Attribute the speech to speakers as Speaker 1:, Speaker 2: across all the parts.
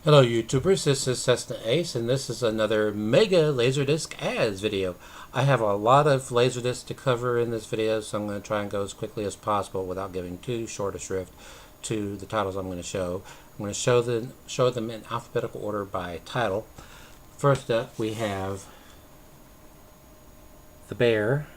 Speaker 1: Hello YouTubers, this is Cessna Ace and this is another mega LaserDisc ads video. I have a lot of LaserDisc to cover in this video, so I'm going to try and go as quickly as possible without giving too short a shrift to the titles I'm going to show. I'm going to show them in alphabetical order by title. First up we have The Bear,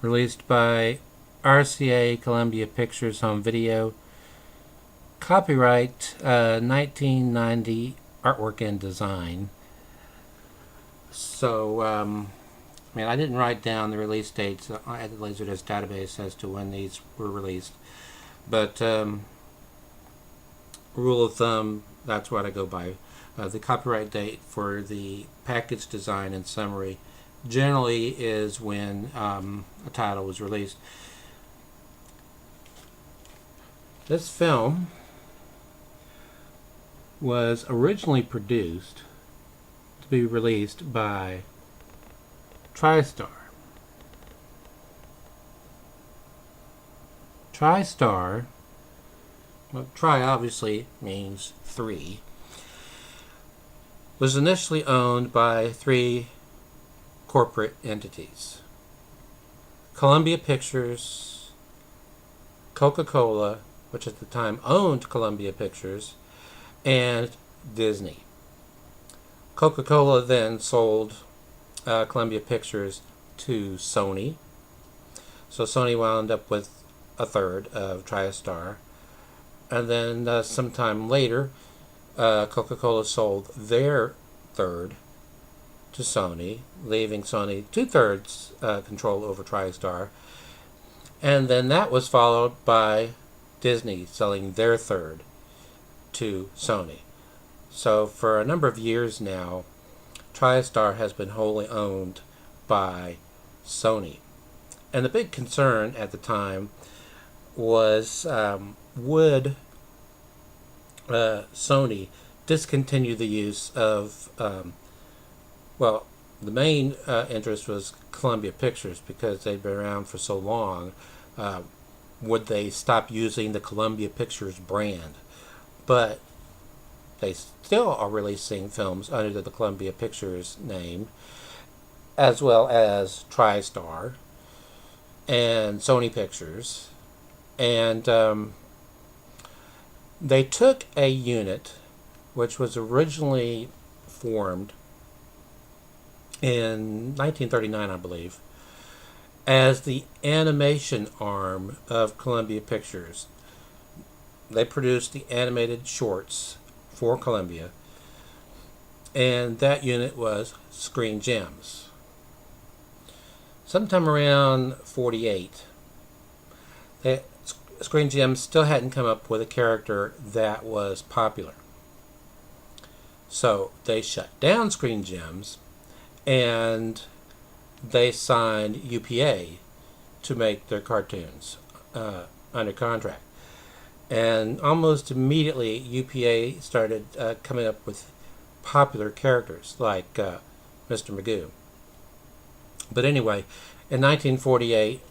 Speaker 1: released by RCA Columbia Pictures Home Video. Copyright 1990, artwork and design. So, I didn't write down the release dates at the LaserDisc database as to when these were released, but rule of thumb, that's what I go by. The copyright date for the package design and summary generally is when a title was released. This film was originally produced to be released by TriStar. TriStar, well, tri obviously means three, was initially owned by three corporate entities: Columbia Pictures, Coca-Cola, which at the time owned Columbia Pictures, and Disney. Coca-Cola then sold Columbia Pictures to Sony, so Sony wound up with a third of TriStar, and then sometime later Coca-Cola sold their third to Sony, leaving Sony two-thirds control over TriStar, and then that was followed by Disney selling their third to Sony. So for a number of years now, TriStar has been wholly owned by Sony. And the big concern at the time was, would Sony discontinue the use of well, the main interest was Columbia Pictures because they'd been around for so long. Would they stop using the Columbia Pictures brand? But they still are releasing films under the Columbia Pictures name, as well as TriStar and Sony Pictures. And they took a unit which was originally formed in 1939, I believe, as the animation arm of Columbia Pictures. They produced the animated shorts for Columbia, and that unit was Screen Gems. Sometime around 48, Screen Gems still hadn't come up with a character that was popular. So they shut down Screen Gems, and they signed UPA to make their cartoons under contract. And almost immediately UPA started coming up with popular characters like Mr. Magoo. But anyway, in 1948,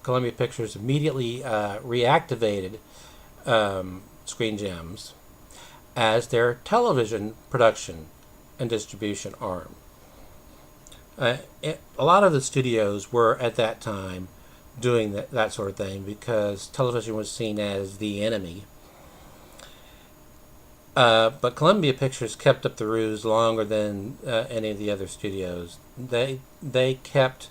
Speaker 1: Columbia Pictures immediately reactivated Screen Gems as their television production and distribution arm. A lot of the studios were at that time doing that sort of thing because television was seen as the enemy. But Columbia Pictures kept up the ruse longer than any of the other studios. They kept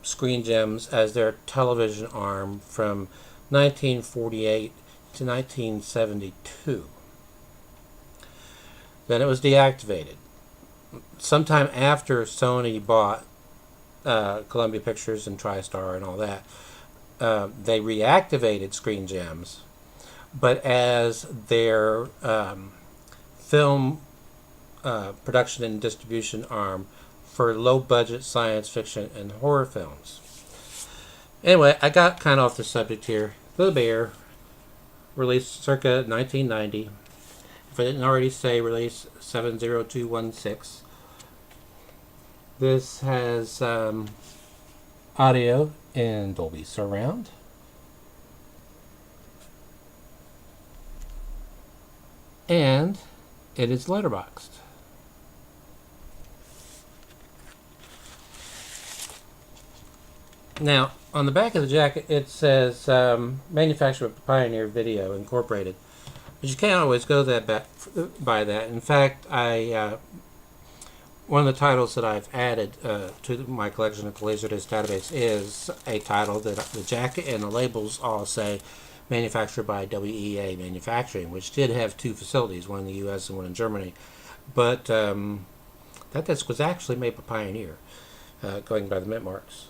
Speaker 1: Screen Gems as their television arm from 1948 to 1972. Then it was deactivated. Sometime after Sony bought Columbia Pictures and TriStar and all that, they reactivated Screen Gems, but as their film production and distribution arm for low-budget science fiction and horror films. Anyway, I got kind of off the subject here. The Bear, released circa 1990. If I didn't already say, release 70216. This has audio in Dolby Surround. And it is letterboxed. Now, on the back of the jacket, it says manufactured by Pioneer Video Incorporated. But you can't always go by that. In fact, one of the titles that I've added to my collection at the LaserDisc database is a title that the jacket and the labels all say manufactured by WEA Manufacturing, which did have two facilities, one in the U.S. and one in Germany. But that disc was actually made by Pioneer, going by the mint marks.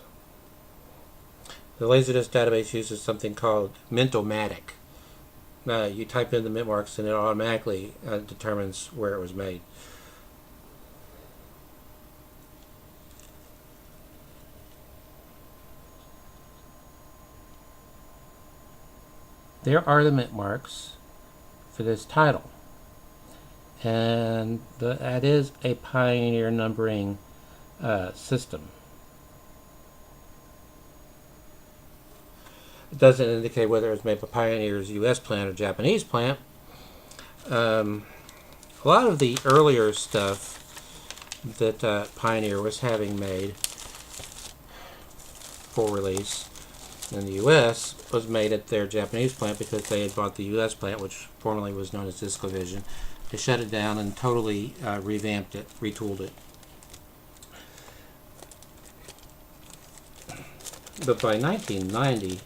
Speaker 1: The LaserDisc database uses something called Mint-O-Matic. You type in the mint marks and it automatically determines where it was made. There are the mint marks for this title, and that is a Pioneer numbering system. It doesn't indicate whether it was made by Pioneer's U.S. plant or Japanese plant. A lot of the earlier stuff that Pioneer was having made for release in the U.S. was made at their Japanese plant because they had bought the U.S. plant, which formerly was known as Discovision. They shut it down and totally revamped it, retooled it. But by 1990,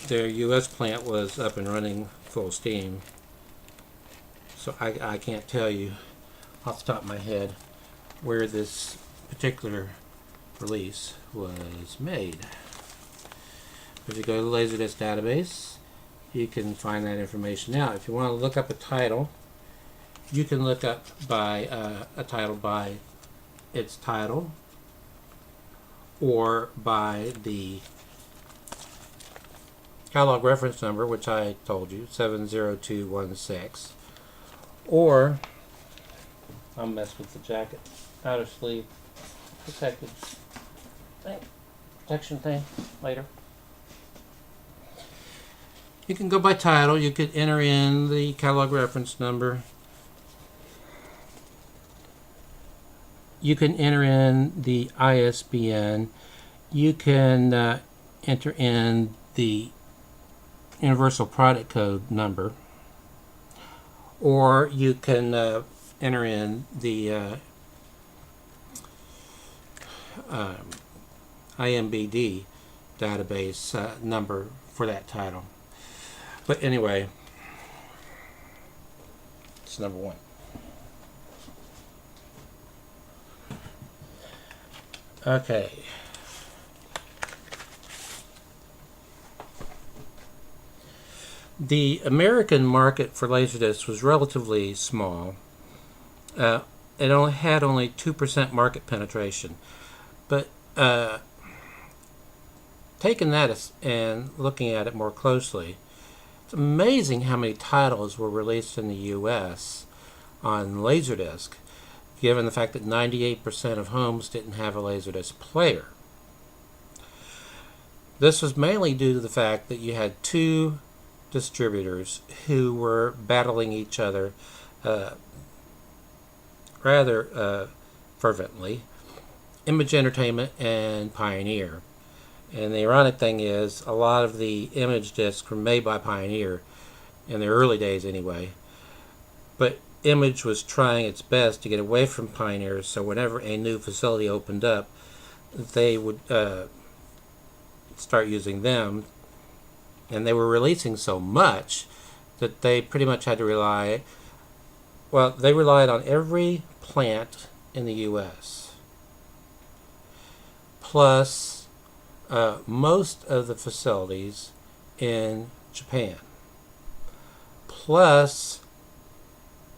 Speaker 1: their U.S. plant was up and running full steam. So I can't tell you off the top of my head where this particular release was made. If you go to the LaserDisc database, you can find that information out. If you want to look up a title, you can look up by a title by its title or by the catalog reference number, which I told you, 70216, or I'll mess with the jacket, outer sleeve protected thing, protection thing later. You can go by title. You could enter in the catalog reference number. You can enter in the ISBN. You can enter in the Universal Product Code number, or you can enter in the IMBD database number for that title. But anyway, it's number one. Okay. The American market for LaserDiscs was relatively small. It had only 2% market penetration. But taking that and looking at it more closely, it's amazing how many titles were released in the U.S. on LaserDisc, given the fact that 98% of homes didn't have a LaserDisc player. This was mainly due to the fact that you had two distributors who were battling each other rather fervently, Image Entertainment and Pioneer. And the ironic thing is, a lot of the image discs were made by Pioneer, in the early days anyway, but Image was trying its best to get away from Pioneer, so whenever a new facility opened up, they would start using them. And they were releasing so much that they pretty much had to rely, well, they relied on every plant in the U.S. plus most of the facilities in Japan, plus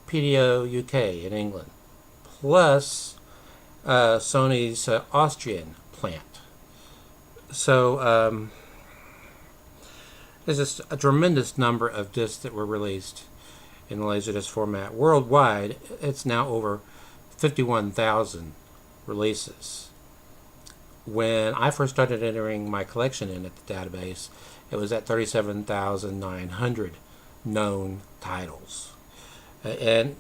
Speaker 1: PDO UK in England, plus Sony's Austrian plant. So there's just a tremendous number of discs that were released in the LaserDisc format. Worldwide, it's now over 51,000 releases. When I first started entering my collection in at the database, it was at 37,900 known titles. And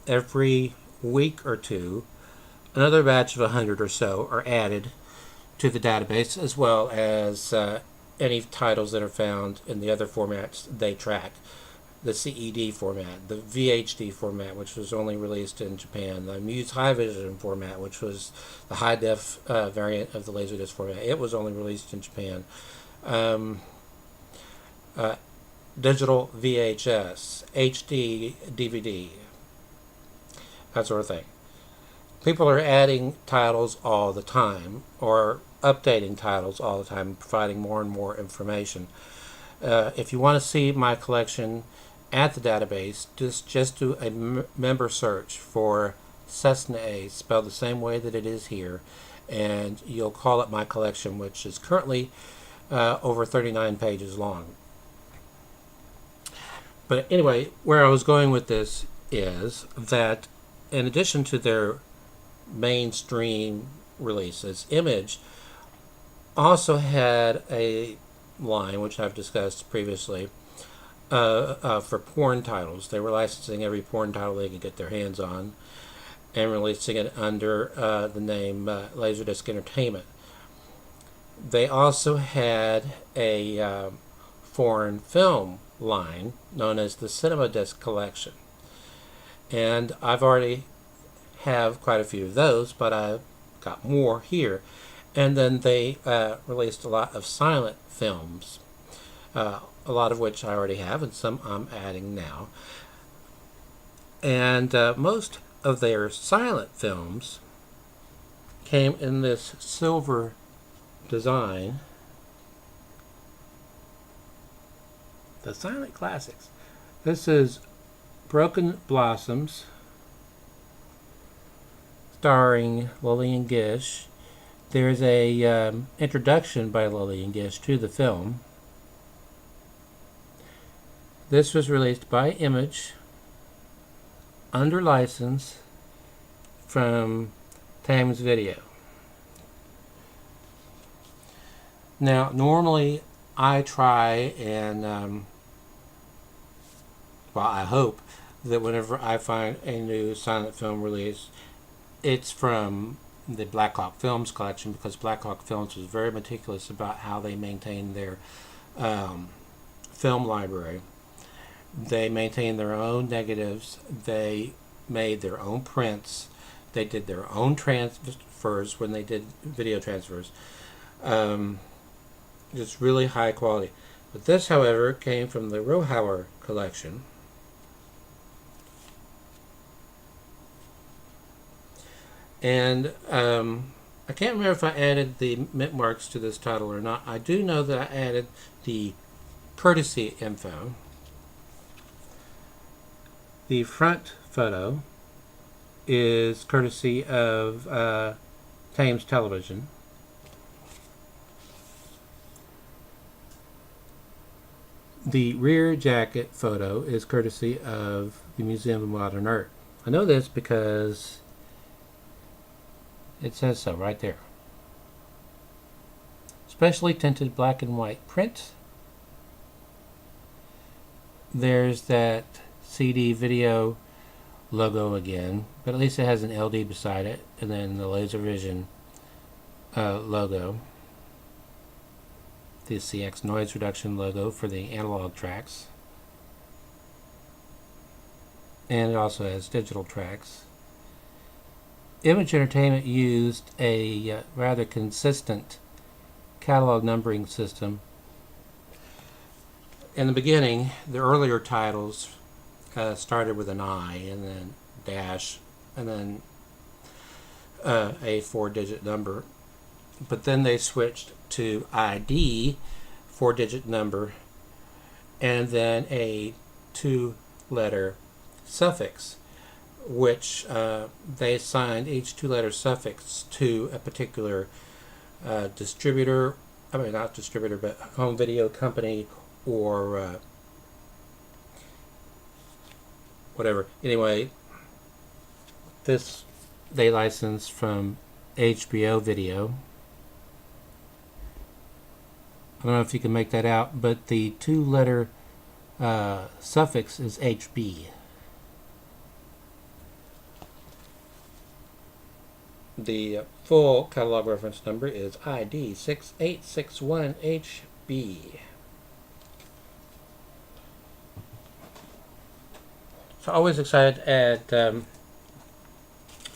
Speaker 1: every week or two, another batch of 100 or so are added to the database, as well as any titles that are found in the other formats they track. The CED format, the VHD format, which was only released in Japan, the Muse High Vision format, which was the high def variant of the LaserDisc format. It was only released in Japan. Digital VHS, HD DVD, that sort of thing. People are adding titles all the time, or updating titles all the time, providing more and more information. If you want to see my collection at the database, just do a member search for Cessna A, spelled the same way that it is here, and you'll call up my collection, which is currently over 39 pages long. But anyway, where I was going with this is that in addition to their mainstream releases, Image also had a line, which I've discussed previously, for porn titles. They were licensing every porn title they could get their hands on and releasing it under the name LaserDisc Entertainment. They also had a foreign film line known as the Cinema Disc Collection. And I've already have quite a few of those, but I've got more here. And then they released a lot of silent films, a lot of which I already have, and some I'm adding now. And most of their silent films came in this silver design. The Silent Classics. This is Broken Blossoms, starring Lillian Gish. There's a introduction by Lillian Gish to the film. This was released by Image under license from Pattimus Video. Now, normally I try and, well, I hope that whenever I find a new silent film release, it's from the Black Hawk Films collection, because Black Hawk Films was very meticulous about how they maintained their film library. They maintained their own negatives. They made their own prints. They did their own transfers when they did video transfers. Just really high quality. But this, however, came from the Rohauer collection. And I can't remember if I added the mint marks to this title or not. I do know that I added the courtesy info. The front photo is courtesy of Thames Television. The rear jacket photo is courtesy of the Museum of Modern Art. I know this because it says so right there. Specially tinted black and white print. There's that CD video logo again, but at least it has an LD beside it, and then the LaserVision logo. The CX noise reduction logo for the analog tracks. And it also has digital tracks. Image Entertainment used a rather consistent catalog numbering system. In the beginning, the earlier titles started with an I, and then dash, and then a 4-digit number. But then they switched to ID, 4-digit number, and then a 2-letter suffix, which they assigned each 2-letter suffix to a particular distributor, I mean not distributor, but home video company or whatever. Anyway, This they licensed from HBO Video. I don't know if you can make that out, but the two-letter suffix is HB. The full catalog reference number is ID 6861HB. So always excited to add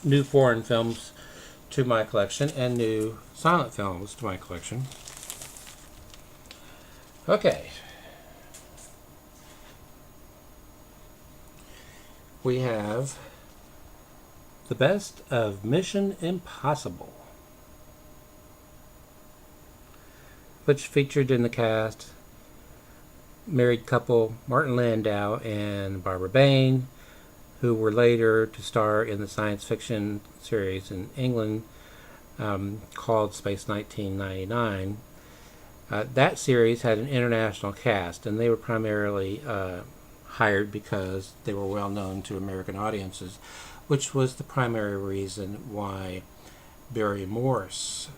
Speaker 1: new foreign films to my collection and new silent films to my collection. Okay. We have the best of Mission Impossible, which featured in the cast married couple Martin Landau and Barbara Bain, who were later to star in the science fiction series in England called Space 1999. That series had an international cast, and they were primarily hired because they were well known to American audiences, which was the primary reason why Barry Morse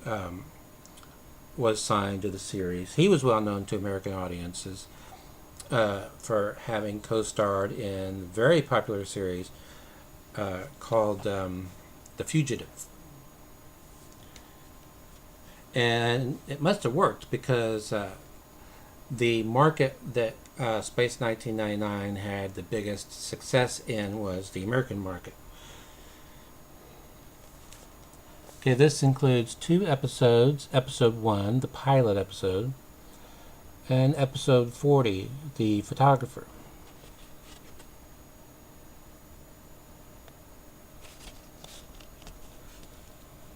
Speaker 1: was signed to the series. He was well known to American audiences for having co-starred in a very popular series called The Fugitive. And it must have worked because the market that Space 1999 had the biggest success in was the American market. Okay, this includes 2 episodes. Episode 1, the pilot episode, and episode 40, the photographer.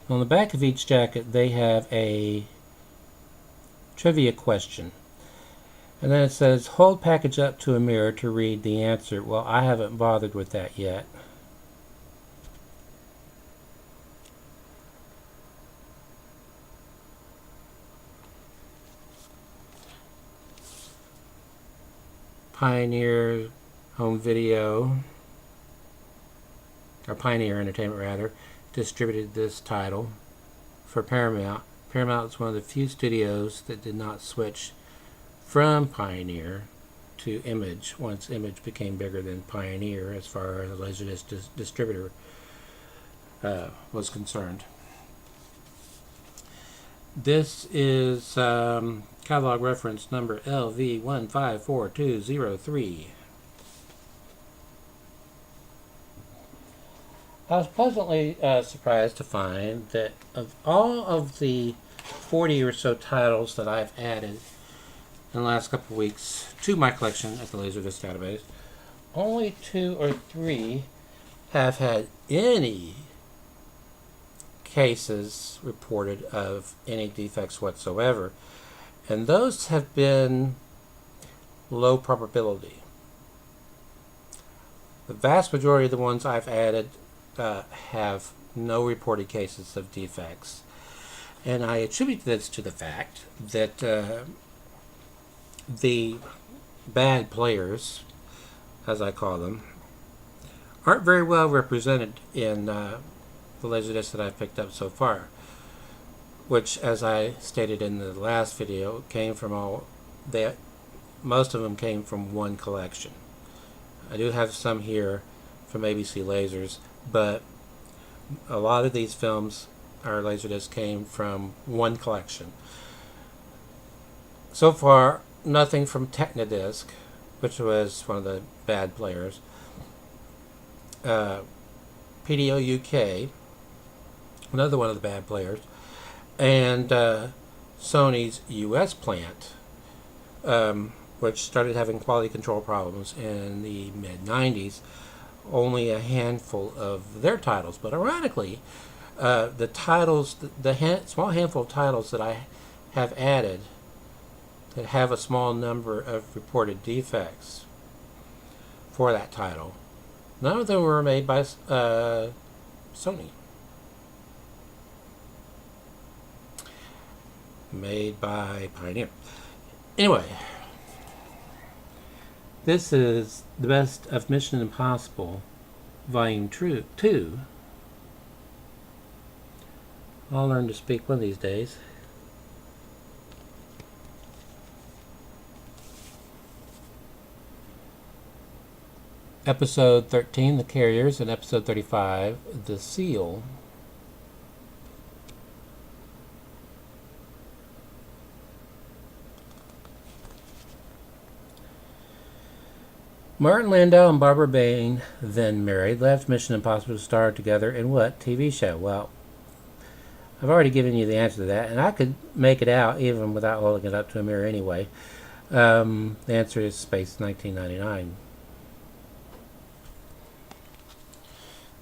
Speaker 1: On the back of each jacket, they have a trivia question. And then it says, hold package up to a mirror to read the answer. Well, I haven't bothered with that yet. Pioneer Home Video, or Pioneer Entertainment rather, distributed this title for Paramount. Paramount is one of the few studios that did not switch from Pioneer to Image once Image became bigger than Pioneer as far as the LaserDisc distributor was concerned. This is catalog reference number LV154203. I was pleasantly surprised to find that of all of the 40 or so titles that I've added in the last couple of weeks to my collection at the LaserDisc database, only 2 or 3 have had any cases reported of any defects whatsoever. And those have been low probability. The vast majority of the ones I've added have no reported cases of defects. And I attribute this to the fact that the bad players, as I call them, aren't very well represented in the LaserDisc that I've picked up so far, which, as I stated in the last video, came from most of them came from one collection. I do have some here from ABC Lasers, but a lot of these films, our LaserDisc, came from one collection. So far, nothing from Technodisc, which was one of the bad players, PDO UK, another one of the bad players, and Sony's US plant, which started having quality control problems in the mid-90s. Only a handful of their titles, but ironically, the titles, the small handful of titles that I have added that have a small number of reported defects for that title, none of them were made by Sony. Made by Pioneer. Anyway, this is the best of Mission Impossible Volume 2, I'll learn to speak one of these days. Episode 13, The Carriers, and Episode 35, The Seal. Martin Landau and Barbara Bain, then married, left Mission Impossible to star together in what TV show? Well, I've already given you the answer to that, and I could make it out even without holding it up to a mirror anyway. The answer is Space 1999.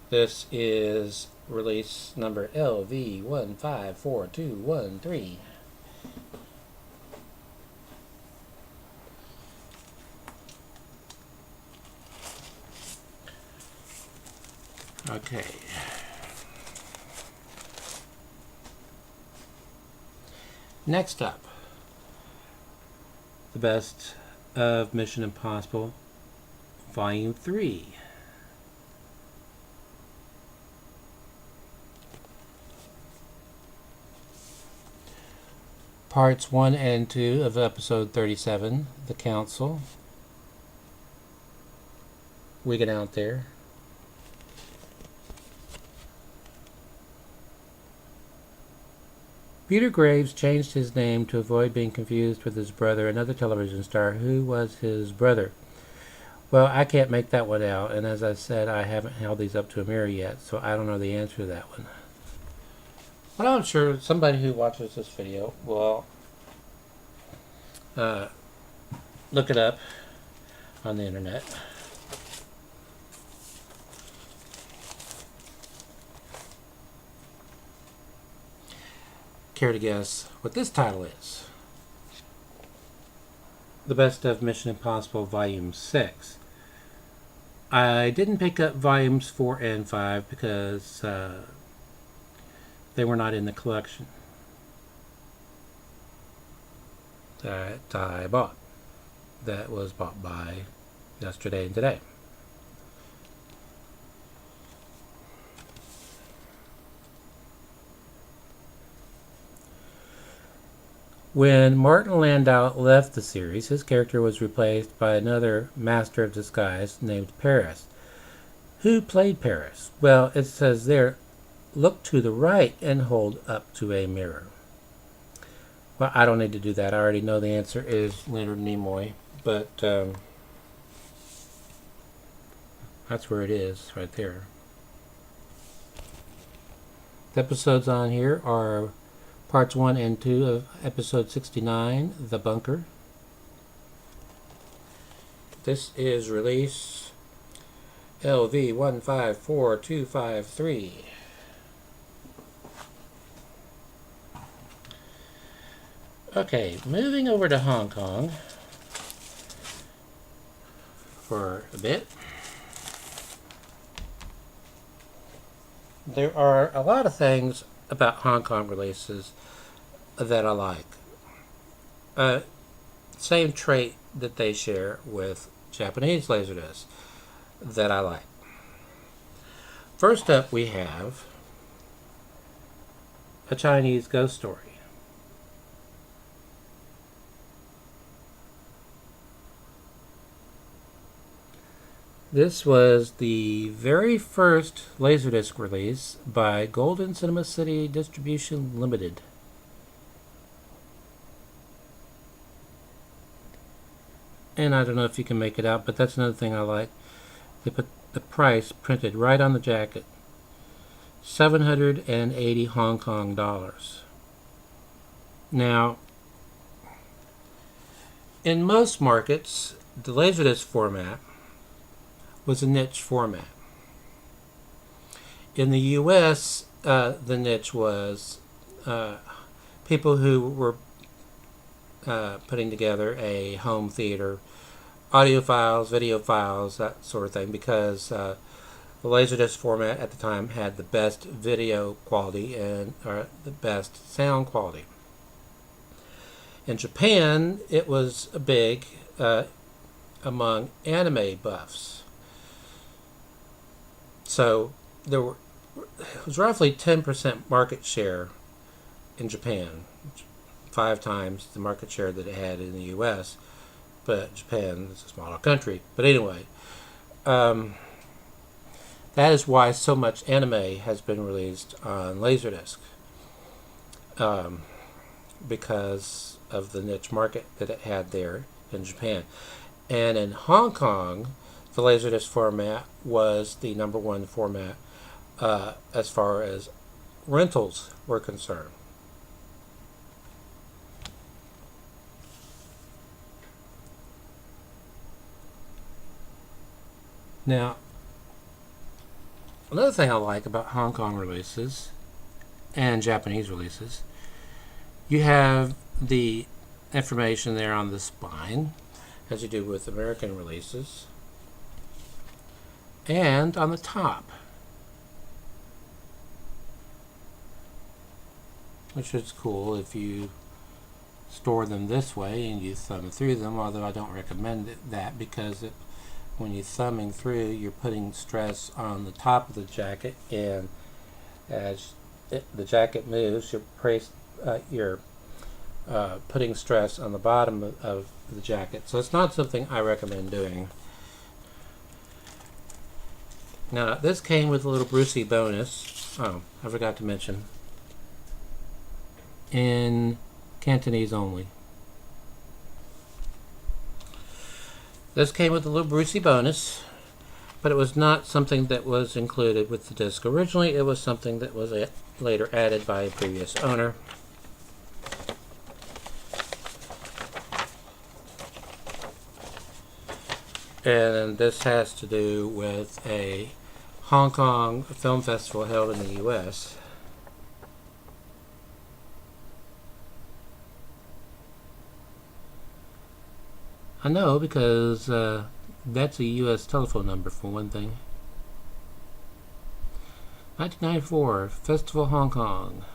Speaker 1: This is release number LV154213. Okay. Next up, the best of Mission Impossible Volume 3. Parts 1 and 2 of Episode 37, The Council. We get out there. Peter Graves changed his name to avoid being confused with his brother, another television star. Who was his brother? Well, I can't make that one out, and as I said, I haven't held these up to a mirror yet, so I don't know the answer to that one. But I'm sure somebody who watches this video will look it up on the internet. Care to guess what this title is? The Best of Mission Impossible Volume 6. I didn't pick up Volumes 4 and 5 because they were not in the collection that I bought. That was bought by Yesterday and Today. When Martin Landau left the series, his character was replaced by another master of disguise named Paris. Who played Paris? Well, it says there, look to the right and hold up to a mirror. Well, I don't need to do that. I already know the answer is Leonard Nimoy, but that's where it is, right there. The episodes on here are Parts 1 and 2 of Episode 69, The Bunker. This is release LV154253. Okay, moving over to Hong Kong for a bit. There are a lot of things about Hong Kong releases that I like. Same trait that they share with Japanese LaserDisc that I like. First up, we have A Chinese Ghost Story. This was the very first LaserDisc release by Golden Cinema City Distribution Limited. And I don't know if you can make it out, but that's another thing I like. They put the price printed right on the jacket. 780 Hong Kong dollars. Now, in most markets, the LaserDisc format was a niche format. In the U.S., the niche was people who were putting together a home theater, audio files, video files, that sort of thing, because the LaserDisc format at the time had the best video quality and the best sound quality. In Japan, it was big among anime buffs. So it was roughly 10% market share in Japan, 5 times the market share that it had in the US, but Japan is a smaller country. But anyway, that is why so much anime has been released on LaserDisc, because of the niche market that it had there in Japan. And in Hong Kong, the LaserDisc format was the #1 format as far as rentals were concerned. Now, another thing I like about Hong Kong releases and Japanese releases, you have the information there on the spine, as you do with American releases, and on the top, which is cool if you store them this way and you thumb through them, although I don't recommend that, because when you're thumbing through, you're putting stress on the top of the jacket, and as the jacket moves, you're putting stress on the bottom of the jacket. So it's not something I recommend doing. Now, this came with a little Brucey bonus. Oh, I forgot to mention. In Cantonese only. This came with a little Brucey bonus, but it was not something that was included with the disc originally. It was something that was later added by a previous owner. And this has to do with a Hong Kong film festival held in the US. I know, because that's a US telephone number for one thing. 1994, Festival Hong Kong.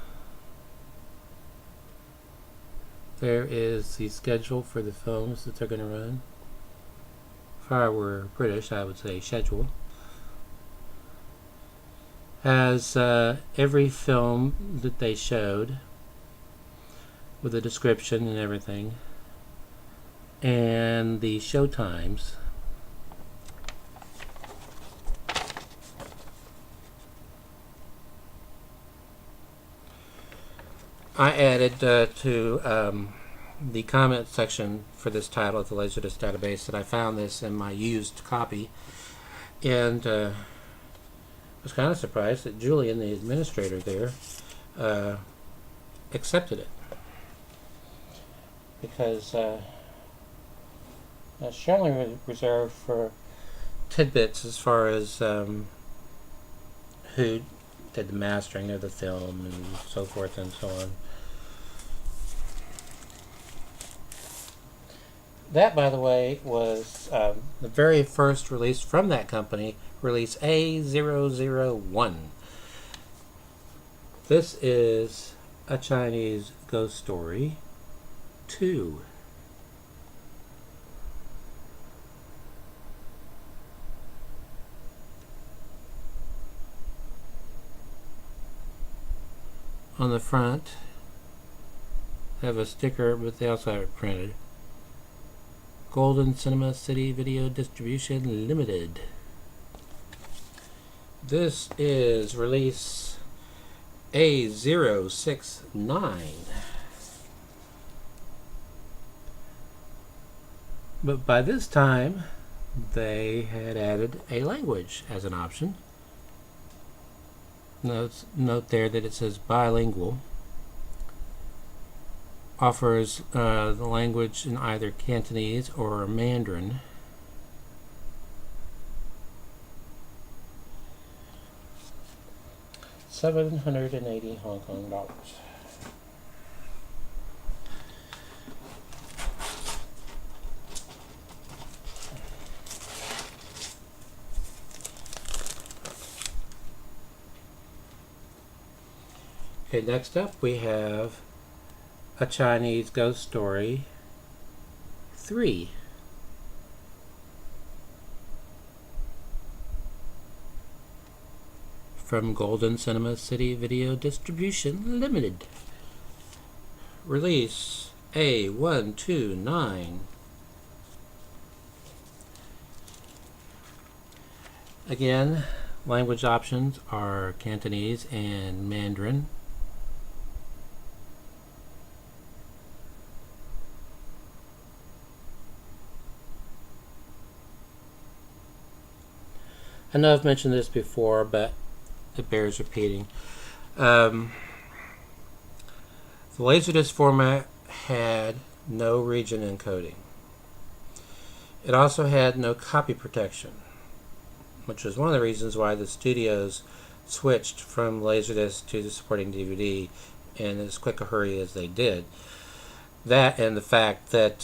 Speaker 1: There is the schedule for the films that they're going to run. If I were British, I would say schedule. Has every film that they showed with a description and everything, and the show times. I added to the comment section for this title of the LaserDisc database that I found this in my used copy, and I was kind of surprised that Julian, the administrator there, accepted it, because it's generally reserved for tidbits as far as who did the mastering of the film and so forth and so on. That, by the way, was the very first release from that company, release A001. This is a Chinese ghost story 2. On the front, have a sticker, but they also have it printed. Golden Cinema City Video Distribution Limited. This is release A069. But by this time, they had added a language as an option. Note there that it says bilingual. Offers the language in either Cantonese or Mandarin. $780 Hong Kong dollars. Okay, next up we have A Chinese Ghost Story 3. From Golden Cinema City Video Distribution Limited. release A129. Again, language options are Cantonese and Mandarin. I know I've mentioned this before, but it bears repeating. The LaserDisc format had no region encoding. It also had no copy protection, which was one of the reasons why the studios switched from LaserDisc to supporting DVD in as quick a hurry as they did. That and the fact that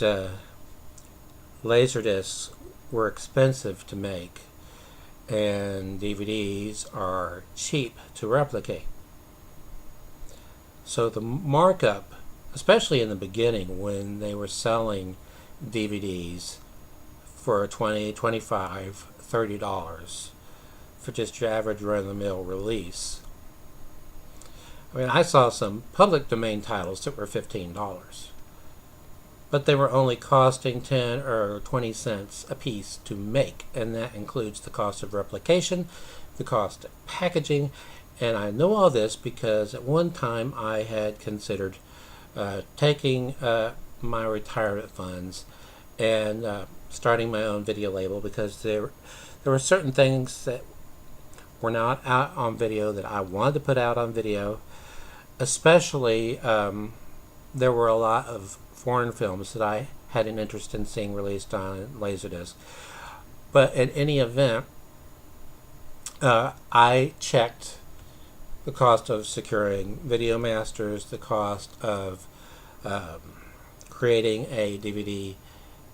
Speaker 1: LaserDiscs were expensive to make and DVDs are cheap to replicate. So the markup, especially in the beginning when they were selling DVDs for $20, $25, $30 for just your average run-of-the-mill release. I mean, I saw some public domain titles that were $15, but they were only costing 10 or 20 cents a piece to make, and that includes the cost of replication, the cost of packaging. And I know all this because at one time I had considered taking my retirement funds and starting my own video label, because there were certain things that were not out on video that I wanted to put out on video. Especially, there were a lot of foreign films that I had an interest in seeing released on LaserDisc. But in any event, I checked the cost of securing video masters, the cost of creating a DVD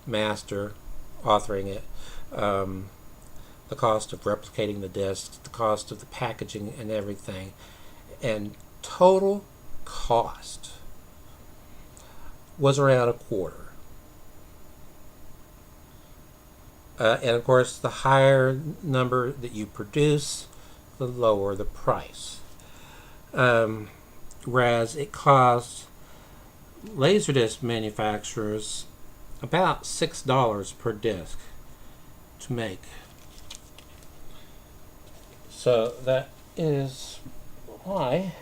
Speaker 1: master, authoring it, the cost of replicating the discs, the cost of the packaging and everything, and total cost was around $0.25. And of course, the higher number that you produce, the lower the price. Whereas it costs LaserDisc manufacturers about $6 per disc to make. So that is why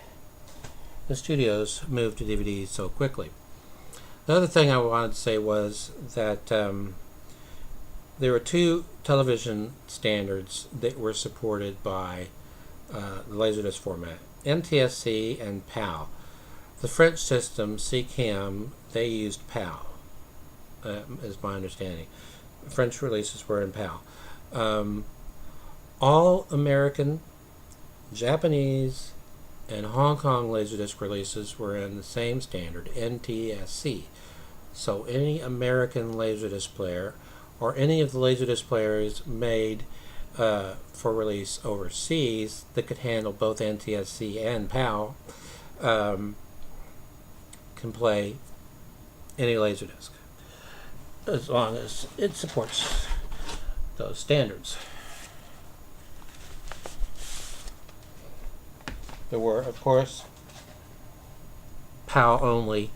Speaker 1: the studios moved to DVD so quickly. The other thing I wanted to say was that there were two television standards that were supported by the LaserDisc format: NTSC and PAL. The French system, CCAM, they used PAL, is my understanding. French releases were in PAL. All American, Japanese, and Hong Kong LaserDisc releases were in the same standard, NTSC. So any American LaserDisc player or any of the LaserDisc players made for release overseas that could handle both NTSC and PAL can play any LaserDisc as long as it supports those standards. There were, of course, PAL only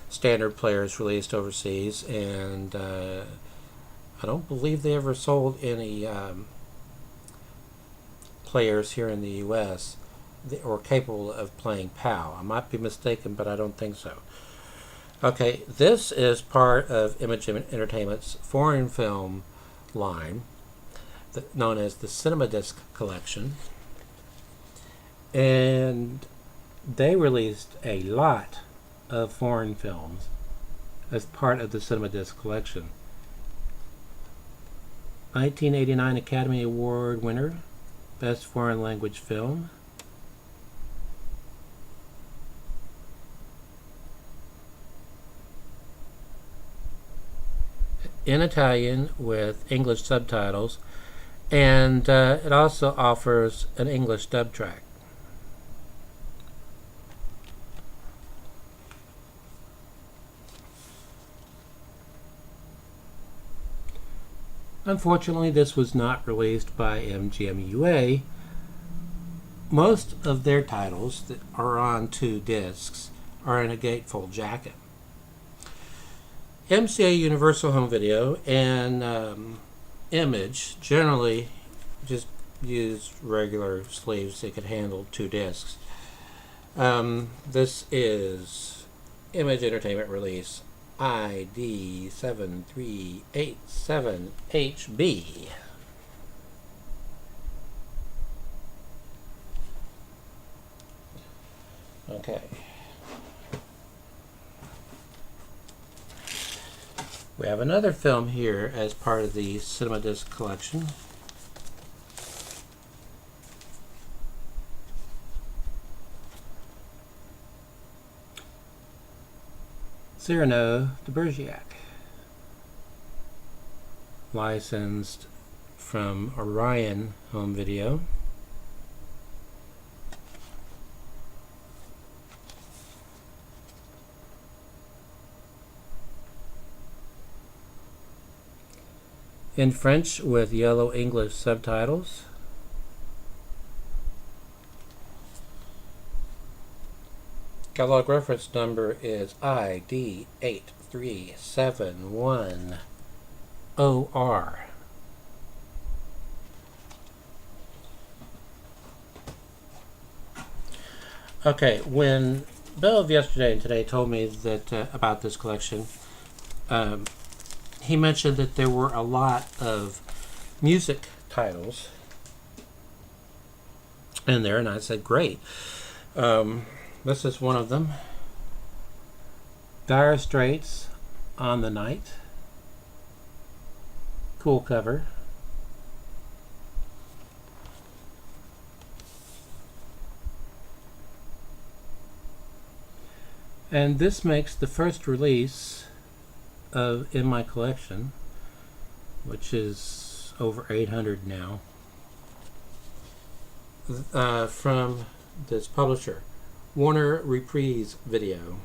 Speaker 1: standard players released overseas, and I don't believe they ever sold any players here in the U.S. that were capable of playing PAL. I might be mistaken, but I don't think so. Okay, this is part of Image Entertainment's foreign film line, known as the CinemaDisc collection. And they released a lot of foreign films as part of the CinemaDisc collection. 1989 Academy Award winner, Best Foreign Language Film. In Italian with English subtitles, and it also offers an English dub track. Unfortunately, this was not released by MGM-UA. Most of their titles that are on 2 discs are in a gatefold jacket. MCA Universal Home Video and Image generally just use regular sleeves that could handle 2 discs. This is Image Entertainment release ID 7387HB. Okay. We have another film here as part of the Cinema Disc collection. Cyrano de Bergerac, licensed from Orion Home Video. In French with yellow English subtitles. Catalog reference number is ID 8371OR. Okay, when Bill yesterday and today told me that about this collection, he mentioned that there were a lot of music titles in there, and I said, great. This is one of them. Dire Straits, On the Night. Cool cover. And this makes the first release in my collection, which is over 800 now, from this publisher, Warner Reprise Video.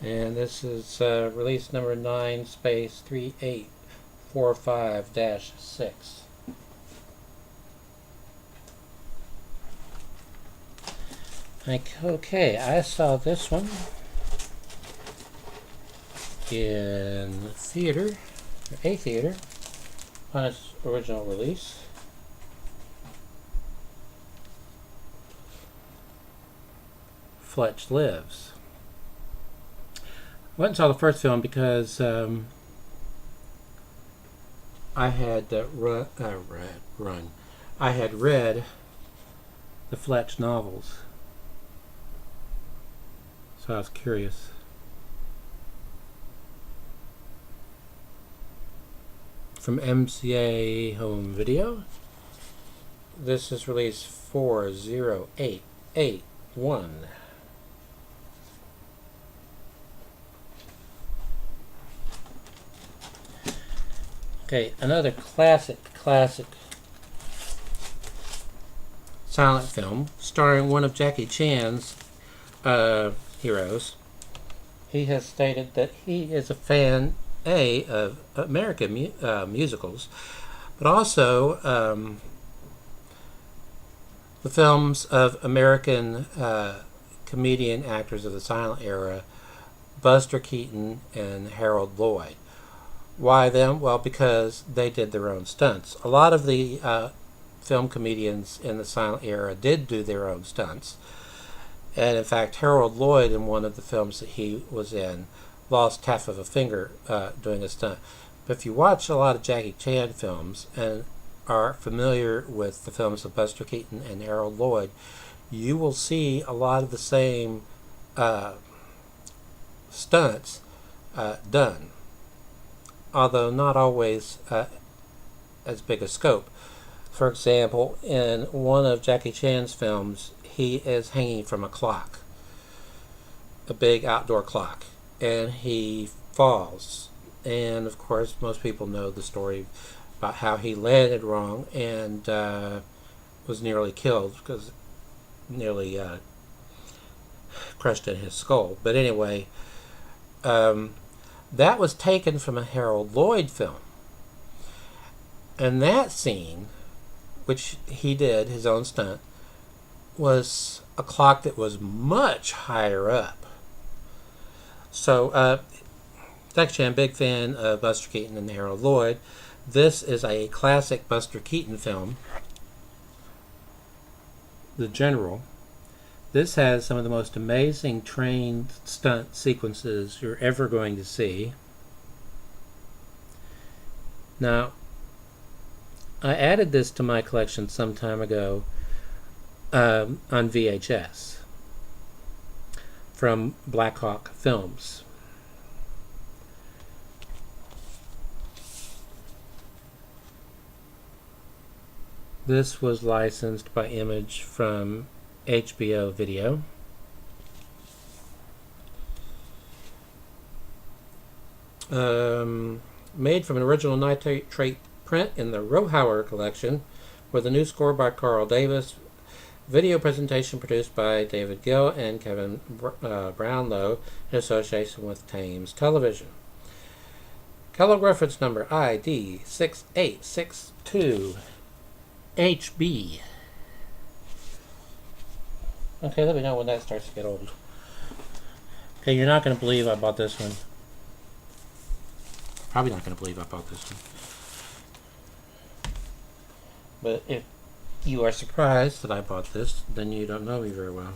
Speaker 1: And this is release number 9/3845-6. Okay, I saw this one in theater, a theater, on its original release. Fletch Lives. I went and saw the first film because I had I had read the Fletch novels, so I was curious. From MCA Home Video. This is release 40881. Okay, another classic silent film starring one of Jackie Chan's heroes. He has stated that he is a fan of American musicals, but also the films of American comedian actors of the silent era, Buster Keaton and Harold Lloyd. Why them? Well, because they did their own stunts. A lot of the film comedians in the silent era did do their own stunts. And in fact, Harold Lloyd, in one of the films that he was in, lost half of a finger doing a stunt. But if you watch a lot of Jackie Chan films and are familiar with the films of Buster Keaton and Harold Lloyd, you will see a lot of the same stunts done, although not always as big a scope. For example, in one of Jackie Chan's films, he is hanging from a clock, a big outdoor clock, and he falls. And of course, most people know the story about how he landed wrong and was nearly killed because nearly crushed in his skull. But anyway, that was taken from a Harold Lloyd film. And that scene, which he did, his own stunt, was a clock that was much higher up. So, actually, I'm a big fan of Buster Keaton and Harold Lloyd. This is a classic Buster Keaton film, The General. This has some of the most amazing train stunt sequences you're ever going to see. Now, I added this to my collection some time ago on VHS from Black Hawk Films. This was licensed by Image from HBO Video. Made from an original nitrate print in the Rohauer collection, with a new score by Carl Davis. Video presentation produced by David Gill and Kevin Brownlow in association with Thames Television. Catalog reference number ID 6862 HB. Okay, let me know when that starts to get old. Okay, you're not going to believe I bought this one. Probably not going to believe I bought this one. But if you are surprised that I bought this, then you don't know me very well.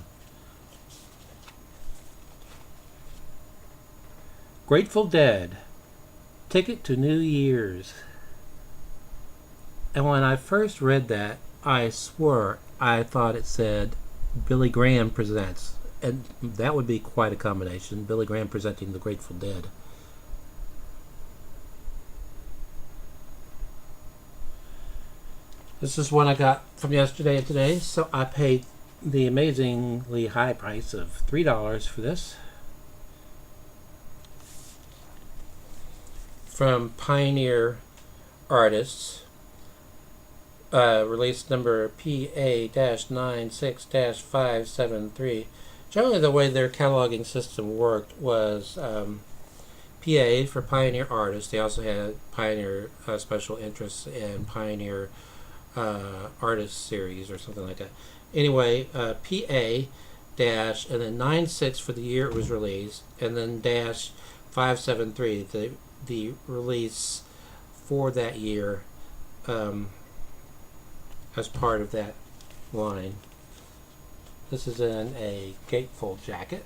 Speaker 1: Grateful Dead, Ticket to New Year's. And when I first read that, I swore I thought it said Billy Graham Presents. And that would be quite a combination. Billy Graham presenting the Grateful Dead. This is one I got from yesterday and today, so I paid the amazingly high price of $3 for this. From Pioneer Artists, release number PA-96-573. Generally, the way their cataloging system worked was PA for Pioneer Artists. They also had Pioneer Special Interests and Pioneer Artist Series or something like that. Anyway, PA dash and then 96 for the year it was released, and then dash 573 the release for that year as part of that line. This is in a gatefold jacket.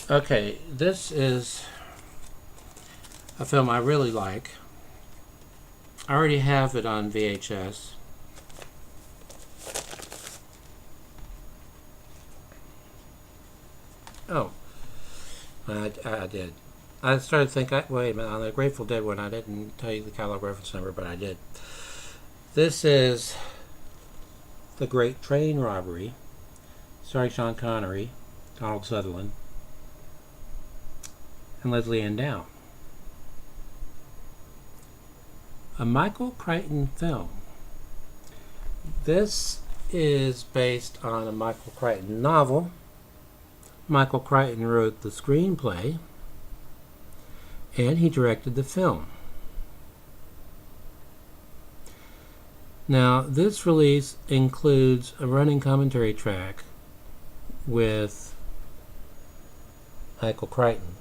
Speaker 1: Okay, this is a film I really like. I already have it on VHS. Oh, I did. I started to think, wait a minute, on the Grateful Dead one, I didn't tell you the catalog reference number, but I did. This is The Great Train Robbery, starring Sean Connery, Donald Sutherland, and Leslie Ann Down. A Michael Crichton film. This is based on a Michael Crichton novel. Michael Crichton wrote the screenplay, and he directed the film. Now, this release includes a running commentary track with Michael Crichton.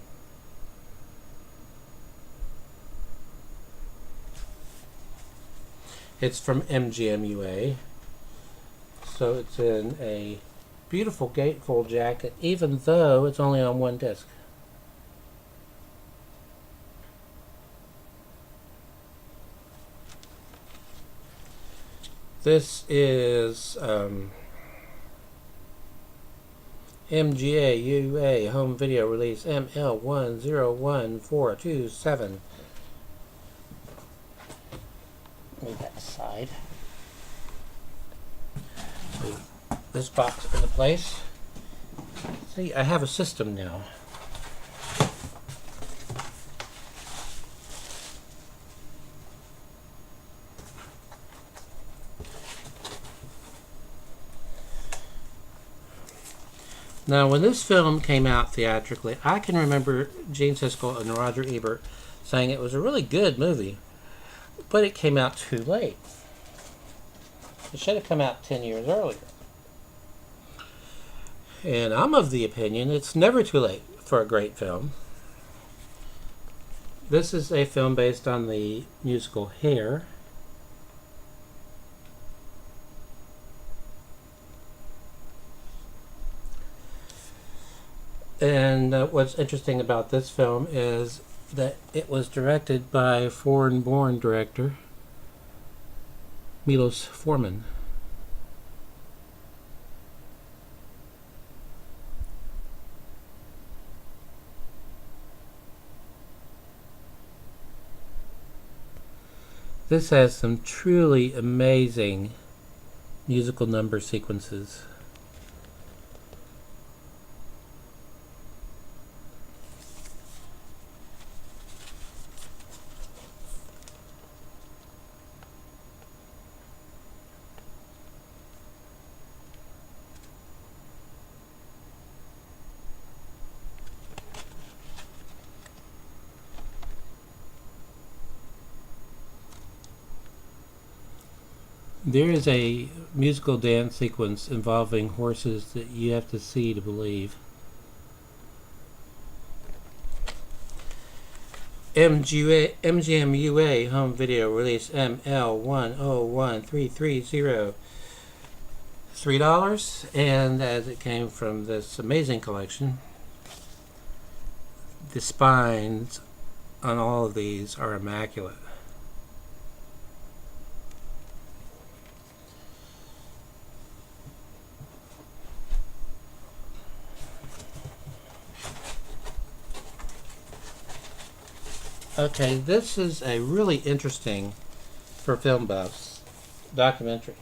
Speaker 1: It's from MGMUA, so it's in a beautiful gatefold jacket, even though it's only on one disc. This is MGA-UA home video release ML101427. Move that aside. Move this box into place. See, I have a system now. Now, when this film came out theatrically, I can remember Gene Siskel and Roger Ebert saying it was a really good movie, but it came out too late. It should have come out 10 years earlier. And I'm of the opinion it's never too late for a great film. This is a film based on the musical Hair. And what's interesting about this film is that it was directed by foreign-born director Milos Forman. This has some truly amazing musical number sequences. There is a musical dance sequence involving horses that you have to see to believe. MGMUA home video release ML101330, $3, and as it came from this amazing collection, the spines on all of these are immaculate. Okay, this is a really interesting, for film buffs, documentary.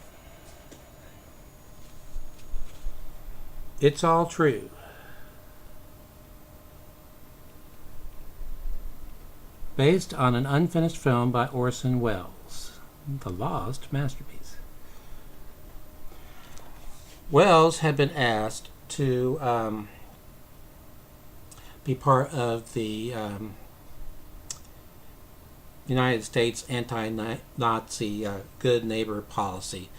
Speaker 1: It's All True. Based on an unfinished film by Orson Welles, The Lost Masterpiece. Welles had been asked to be part of the United States anti-Nazi good neighbor policy.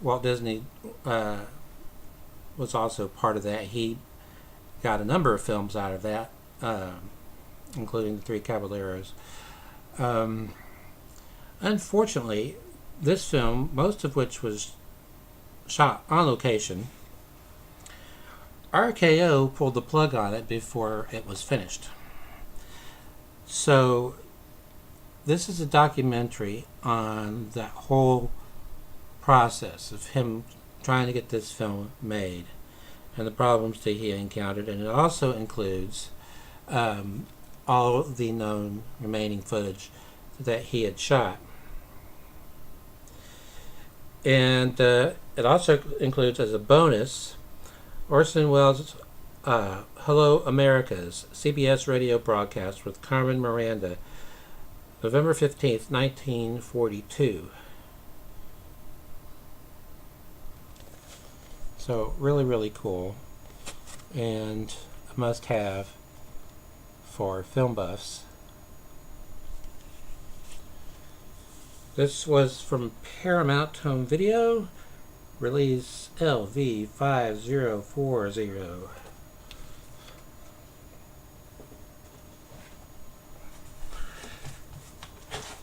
Speaker 1: Walt Disney was also part of that. He got a number of films out of that, including The Three Caballeros. Unfortunately, this film, most of which was shot on location, RKO pulled the plug on it before it was finished. So this is a documentary on that whole process of him trying to get this film made and the problems that he encountered, and it also includes all the known remaining footage that he had shot. And it also includes, as a bonus, Orson Welles' Hello America's CBS radio broadcast with Carmen Miranda, November 15th, 1942. So really, really cool, and a must-have for film buffs. This was from Paramount Home Video, release LV5040.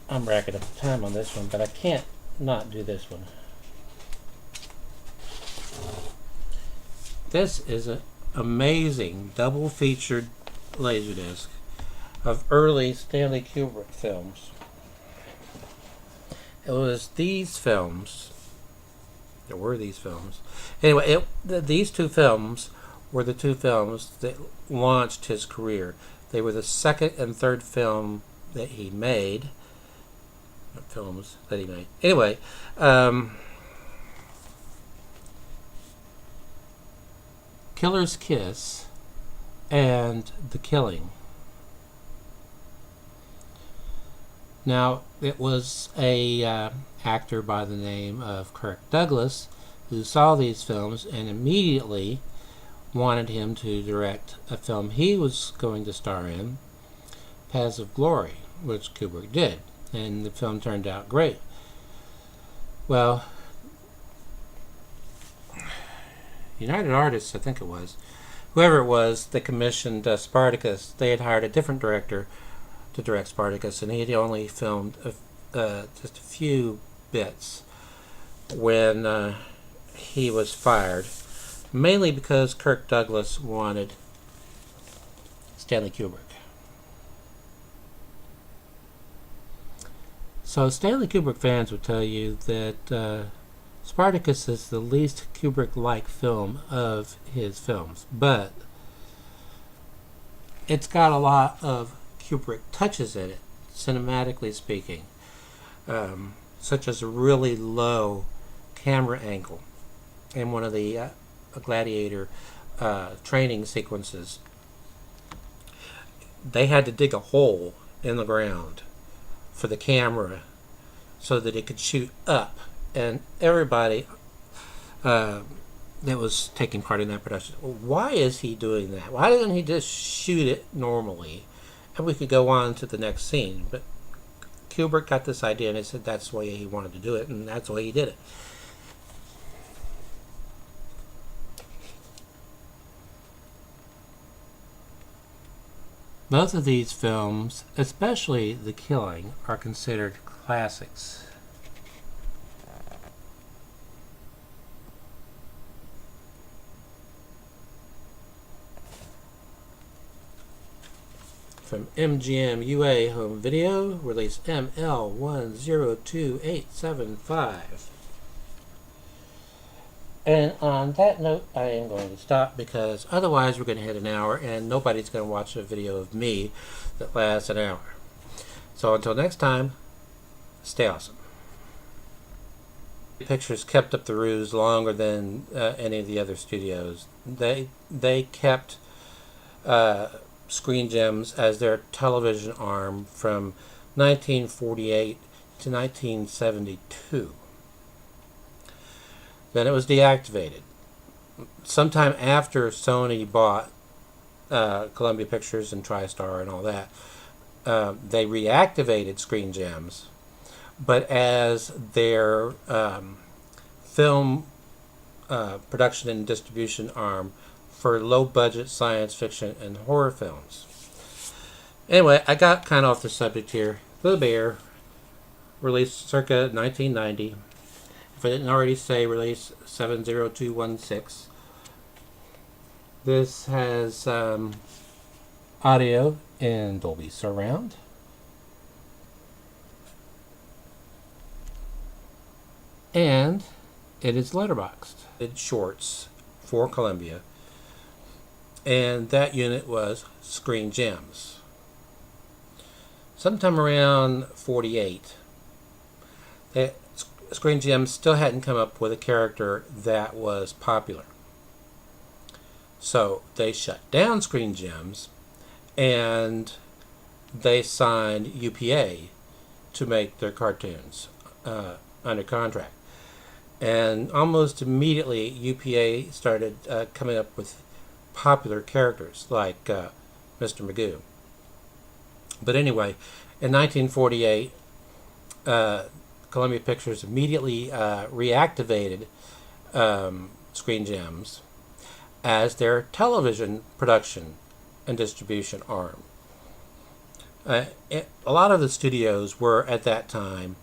Speaker 1: I'm racking up the time on this one, but I can't not do this one. This is an amazing double-featured LaserDisc of early Stanley Kubrick films. It was these films. There were these films. Anyway, these two films were the two films that launched his career. They were the second and third film that he made. Films that he made. Anyway, Killer's Kiss and The Killing. Now, it was a actor by the name of Kirk Douglas who saw these films and immediately wanted him to direct a film he was going to star in, Paths of Glory, which Kubrick did, and the film turned out great. Well, United Artists, I think it was, whoever it was that commissioned Spartacus, they had hired a different director to direct Spartacus, and he had only filmed just a few bits when he was fired, mainly because Kirk Douglas wanted Stanley Kubrick. So Stanley Kubrick fans would tell you that Spartacus is the least Kubrick-like film of his films, but it's got a lot of Kubrick touches in it, cinematically speaking, such as a really low camera angle in one of the gladiator training sequences. They had to dig a hole in the ground for the camera so that it could shoot up, and everybody that was taking part in that production, why is he doing that? Why doesn't he just shoot it normally and we could go on to the next scene? But Kubrick got this idea and he said that's the way he wanted to do it, and that's the way he did it. Both of these films, especially The Killing, are considered classics. From MGM UA Home Video, release ML1028875. And on that note, I am going to stop because otherwise we're going to hit an hour and nobody's going to watch a video of me that lasts an hour. So until next time, stay awesome. Pictures kept up the ruse longer than any of the other studios. They kept Screen Gems as their television arm from 1948 to 1972. Then it was deactivated. Sometime after Sony bought Columbia Pictures and TriStar and all that, they reactivated Screen Gems, but as their film production and distribution arm for low-budget science fiction and horror films. Anyway, I got kind of off the subject here. The Bear, released circa 1990. If I didn't already say, release 70216. This has audio in Dolby Surround. And it is letterboxed. It's shorts for Columbia. And that unit was Screen Gems. Sometime around 48, Screen Gems still hadn't come up with a character that was popular. So they shut down Screen Gems and they signed UPA to make their cartoons under contract. And almost immediately UPA started coming up with popular characters like Mr. Magoo. But anyway, in 1948, Columbia Pictures immediately reactivated Screen Gems as their television production and distribution arm. A lot of the studios were at that time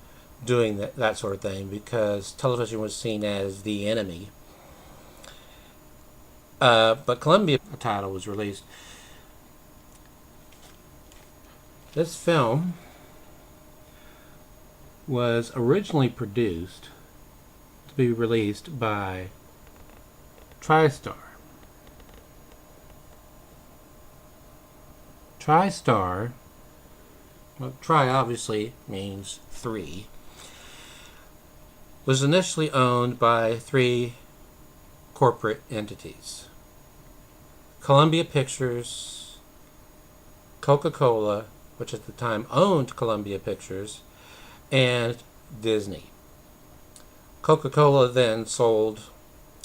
Speaker 1: doing that sort of thing because television was seen as the enemy. But Columbia title was released. This film was originally produced to be released by TriStar. TriStar, well, tri obviously means three, was initially owned by three corporate entities: Columbia Pictures, Coca-Cola, which at the time owned Columbia Pictures, and Disney. Coca-Cola then sold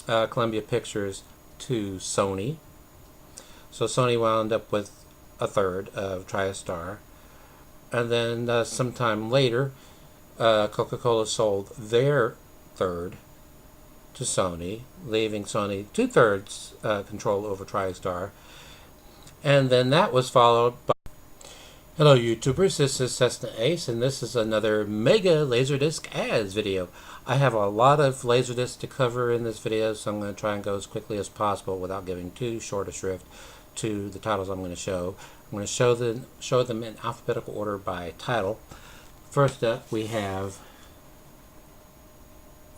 Speaker 1: Columbia Pictures to Sony. So Sony wound up with a third of TriStar. And then sometime later, Coca-Cola sold their third to Sony, leaving Sony 2/3 control over TriStar. And then that was followed by... Hello YouTubers, this is Cessna Ace, and this is another mega LaserDisc ads video. I have a lot of LaserDisc to cover in this video, so I'm going to try and go as quickly as possible without giving too short a shrift to the titles I'm going to show. I'm going to show them in alphabetical order by title. First up, we have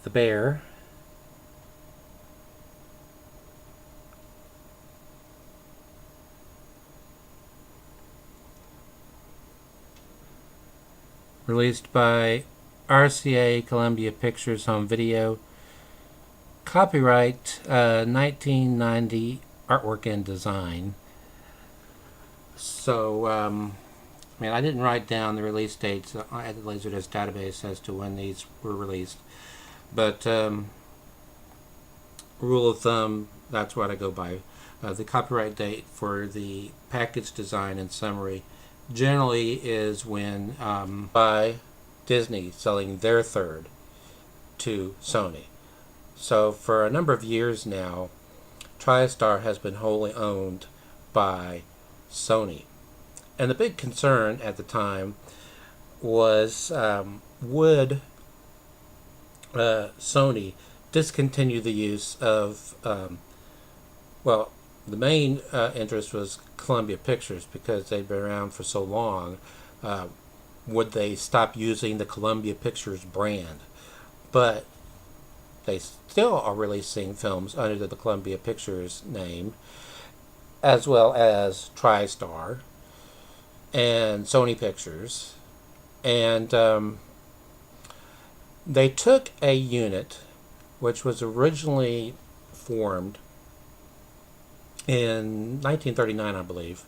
Speaker 1: The Bear, released by RCA Columbia Pictures Home Video, copyright 1990, artwork and design. So, I didn't write down the release dates at the LaserDisc database as to when these were released, but rule of thumb, that's what I go by. The copyright date for the package design and summary generally is when by Disney selling their third to Sony. So for a number of years now, TriStar has been wholly owned by Sony. And the big concern at the time was would Sony discontinue the use of, the main interest was Columbia Pictures because they'd been around for so long. Would they stop using the Columbia Pictures brand? But they still are releasing films under the Columbia Pictures name, as well as TriStar and Sony Pictures. And they took a unit which was originally formed in 1939, I believe,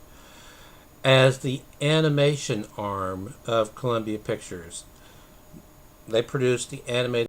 Speaker 1: as the animation arm of Columbia Pictures. They produced the animated